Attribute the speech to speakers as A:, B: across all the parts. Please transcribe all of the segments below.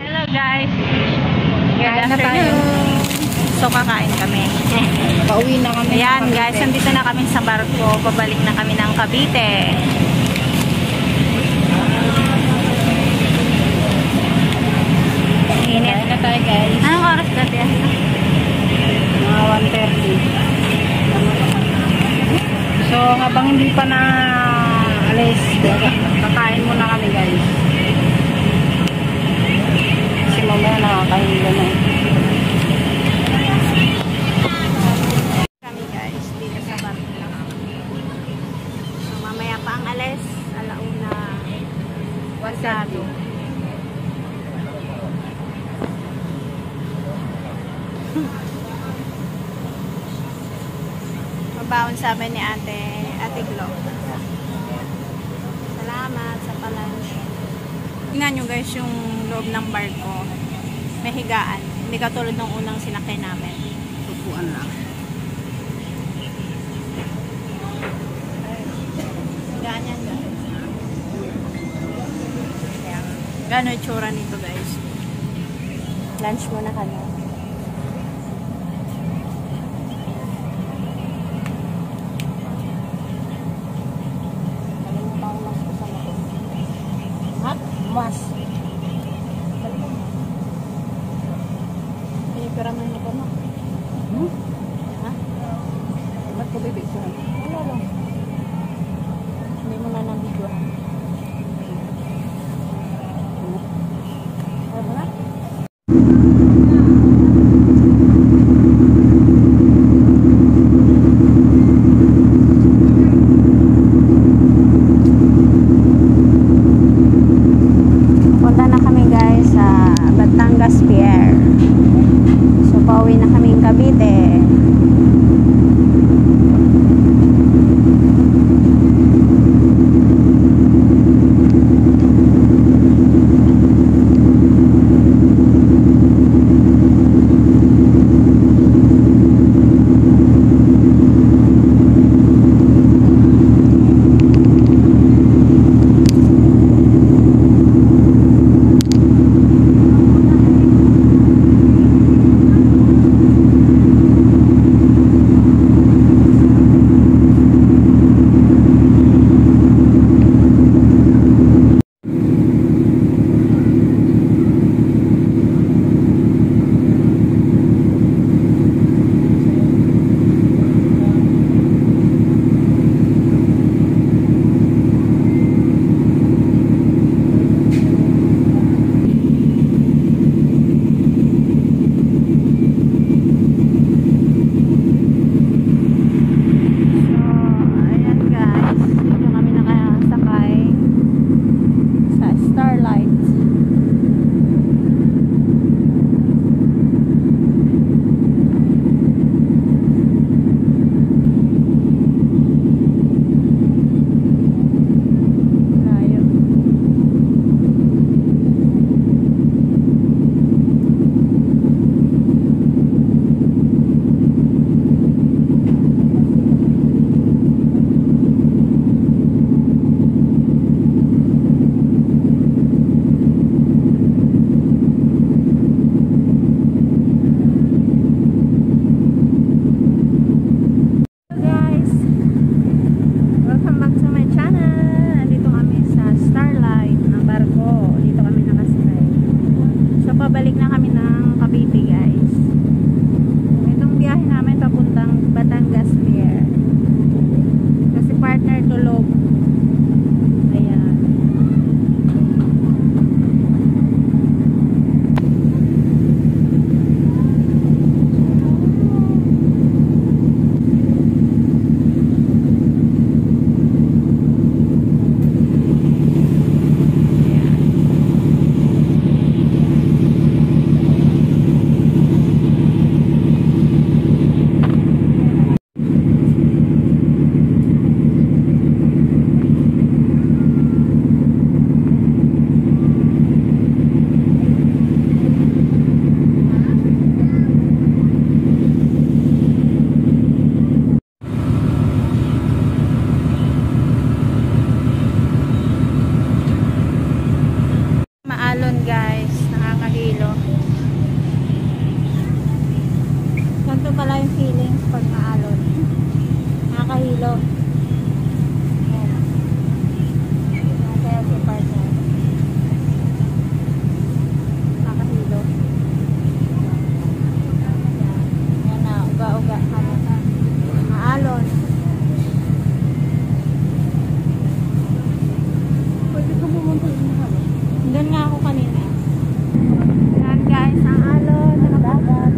A: Hello guys.
B: Kain na tayo.
A: So kakain kami.
B: Pauwi na kami.
A: Ayan guys, nandito na kami sa barko. Pabalik na kami ng Cavite. Init.
B: Kain na tayo guys.
A: Anong oras dati?
B: Mga 1:30. So habang hindi pa na alis, kakain muna kami guys. Kasi mamaya nakakahinga na.
A: Kami guys, dito sa barko. So mamaya pa ang alis. Alauna. Wasado. Mabaon sa amin ni Ate Glo. Salamat sa palunch. Tingnan nyo guys yung loob ng barko. May higaan. Hindi katulad ng unang sinakay namin.
B: Tupuan lang.
A: Higaan yan guys. Gano'n yung tsura nito guys. Lunch muna kami.
B: Mas.
A: Pinipira mo nito mo. Ha?
B: Ba't ko bibig ko?
A: Wala lang. Hindi mo na nang videohan. Alam mo na? Punta na kami guys sa Batangas Pier. So pauwi na kaming Cavite. pala yung feelings pag maalon. Nakakahilo. Ayan. Kaya si partner. Nakakahilo. Ayan na, uga-uga. Maalon.
B: Pwede ka pumunta din ka.
A: Doon nga ako kanina. Ayan guys, ang alon. Dagat.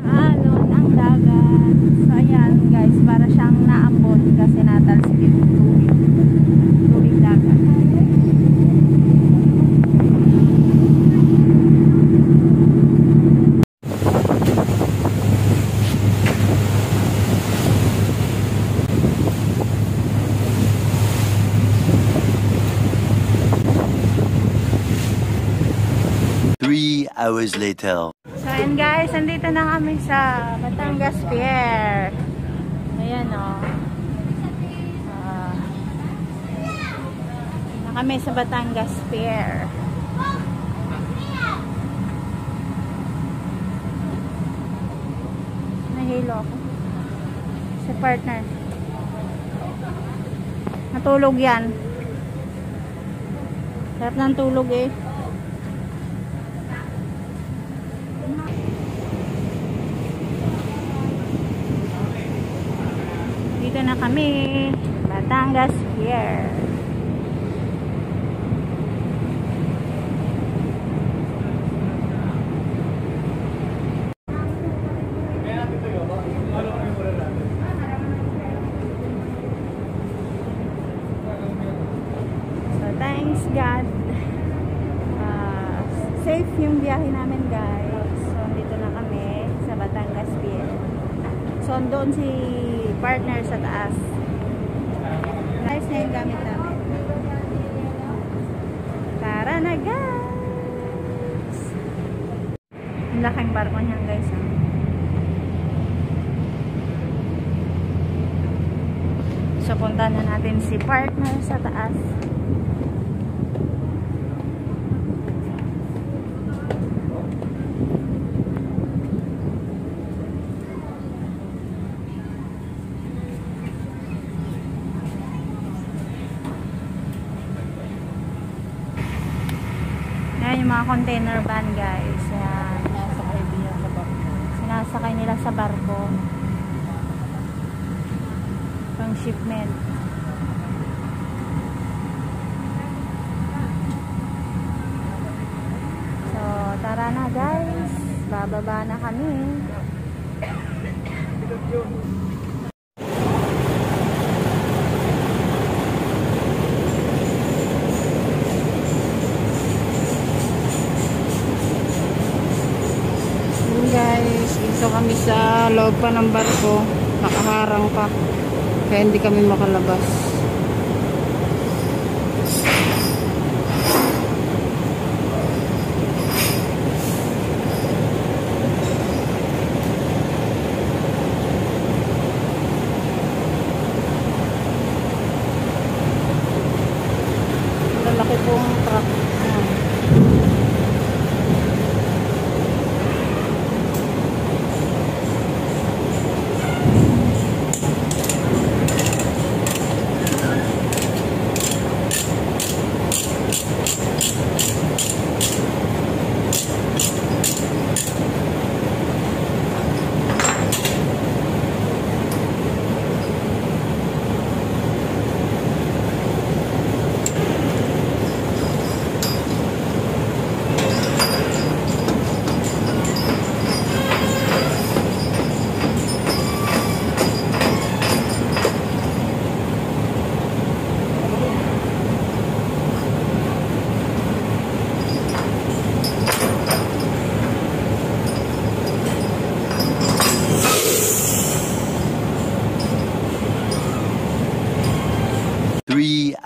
A: Alon ang dagat. So ayan guys, para siyang naambon kasi natalsik yung tubig dagat.
C: Three hours later.
A: So ayan guys, andito na kami sa Batangas Pier. Ayan o. Na kami sa Batangas Pier. Nahilo ako. Si partner. Natulog yan. Sarap ng tulog eh. Dito na kami, Batangas Pier. So thanks God. Safe yung biyahe namin guys. So dito na kami sa Batangas Pier. So doon si partner sa taas. Nice na yung gamit namin. Tara na guys! Ang laking barko niyan guys. So punta na natin si partner sa taas. Ayan yung mga container van guys. Ayan. Sinasakay nila sa barko. Pang shipment. So tara na guys. Bababa na kami. Guys, dito kami sa loob pa ng barko, nakaharang pa kaya hindi kami makalabas. Lalaki pong truck.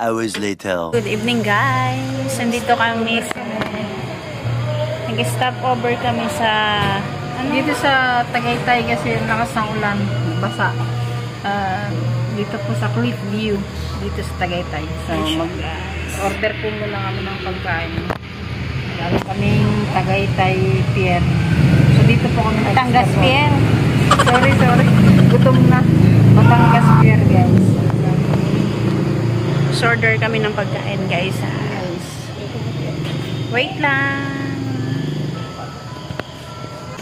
C: Hours later.
A: Good evening guys. Nandito kami sa Nag-stop over kami sa
B: Dito sa Tagaytay kasi lakas ng ulan, basa. Dito po sa Cliff View, dito sa Tagaytay. So, mag-order po muna kami ng pagkain. Lalo kaming Tagaytay Pier. So, dito po kami
A: Batangas Pier.
B: Sorry. Gutom na. Batangas Pier, guys.
A: So, order kami ng pagkain, guys. Wait lang.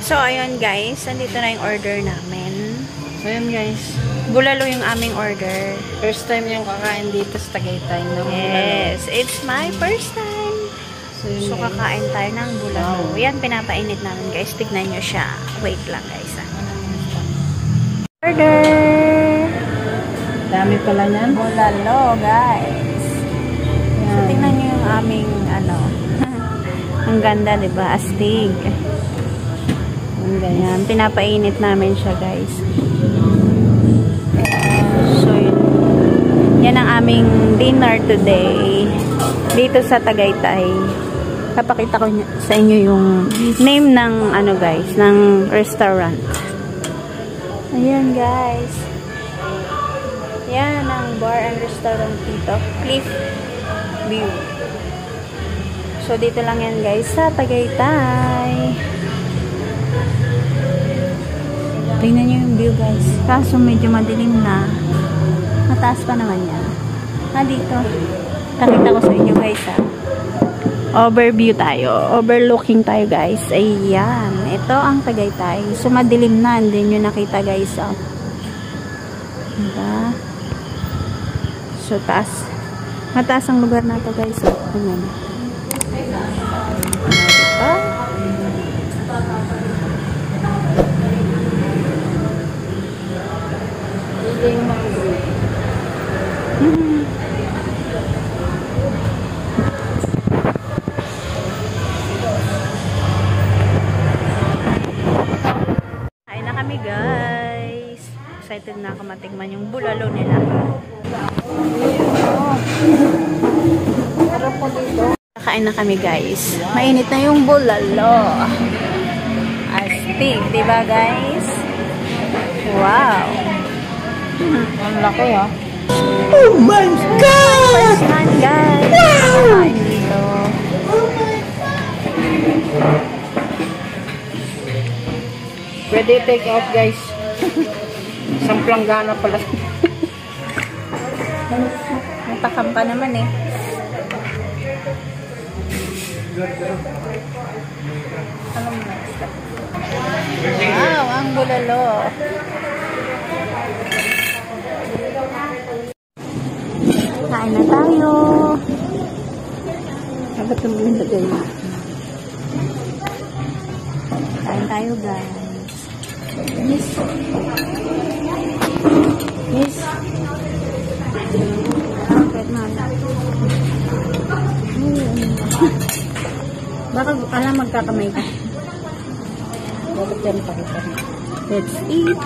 A: So, ayun guys. Nandito na yung order namin.
B: So, yun guys.
A: Bulalo yung aming order.
B: First time yung kakain dito sa Tagaytay.
A: Yes. It's my first time. So, kakain tayo ng bulalo. Yan, pinapainit namin guys. Tignan nyo siya. Wait lang guys. Order!
B: Dami pala niyan.
A: Bulalo guys. So, tingnan nyo yung aming ang ganda, diba? Astig. Ganyan. Pinapainit namin siya, guys. So, yan ang aming dinner today. Dito sa Tagaytay. Kapakita ko sa inyo yung name ng, guys, ng restaurant. Ayan, guys. Yan ang bar and restaurant dito. Cliff View. So, dito lang yan, guys, sa Tagaytay. Tingnan nyo yung view, guys. Kaso medyo madilim na. Mataas pa naman yan. Dito. Nakita ko sa inyo, guys, Overview tayo. Overlooking tayo, guys. Ayan. Ito ang Tagaytay. So, madilim na. Hindi nyo nakita, guys, Diba? So, taas. Mataas ang lugar na to, guys. Ayan. Diba? Kain na kami guys. Excited na ako matikman yung bulalo nila. Kain na kami guys. Mainit na yung bulalo. Astig, diba guys? Wow!
B: Ang laki,
C: Oh my God!
A: First time, guys. Wow! Dito.
B: Pwede take out, guys. Isang planggana pala.
A: Natakam pa naman eh. Wow, ang bulalo. Kain na tayo.
B: Dapat naman lagay.
A: Kain tayo guys.
B: Miss.
A: Bakit mahal? Baka alam magkakamay ka.
B: Dapat yan pakita.
A: Let's eat.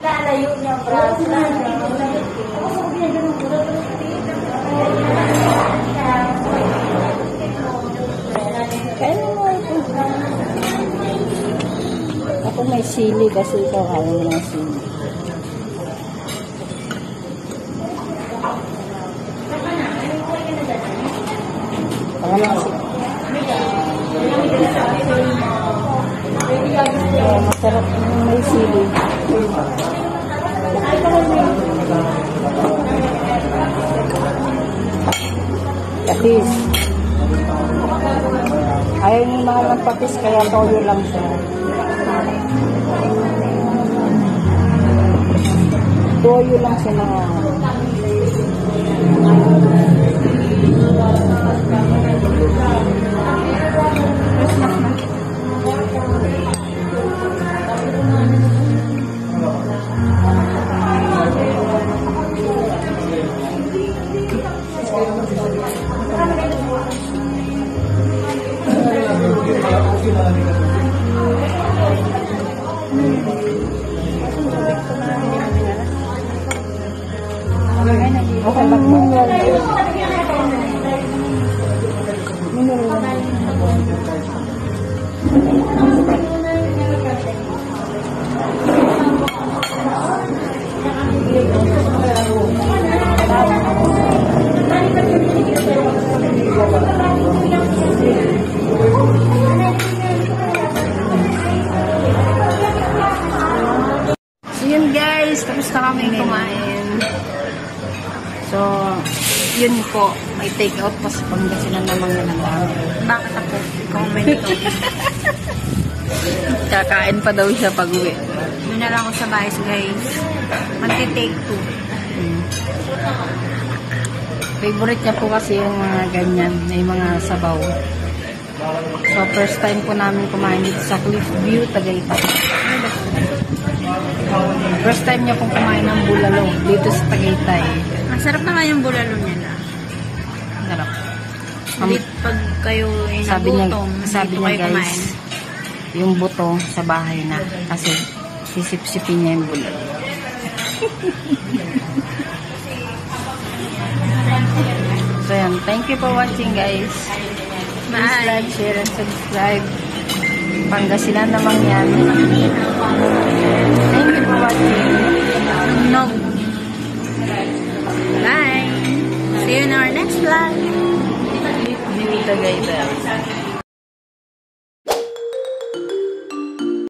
A: Lalayo niya ang braso.
B: Kaya mo ito. Ako may sili kasi ikaw kaya mo ng sili. Pangalang sili. Masarap yung may sili. Patis. Ayaw yung mahal ng patis kaya toyo lang siya. Toyo lang siya na okay lang mo. po, may take out pa sa Pangasinan naman yan ang dami.
A: Bakit ako? Comment ko.
B: Kakain pa daw siya pag uwi.
A: Doon na lang ako sa bahay, guys. Magti-take 2.
B: Favorite niya po kasi yung mga ganyan, may mga sabaw. So, first time po namin kumain dito sa Cliffview, Tagaytay. First time niya pong kumain ng bulalo dito sa Tagaytay.
A: Masarap naman yung bulalo nila.
B: Sarap.
A: Hindi pag kayo nagutom,
B: sabi
A: dito
B: niya
A: kayo kumain.
B: guys, yung buto sa bahay na kasi sisip-sipin niya yung bulalo. So yan, thank you for watching guys. Please
A: Bye.
B: like, share, and subscribe. Pangasinan naman yan. Thank you for watching.
A: No. Bye. See you in our next vlog.
B: Dito Tagaytay.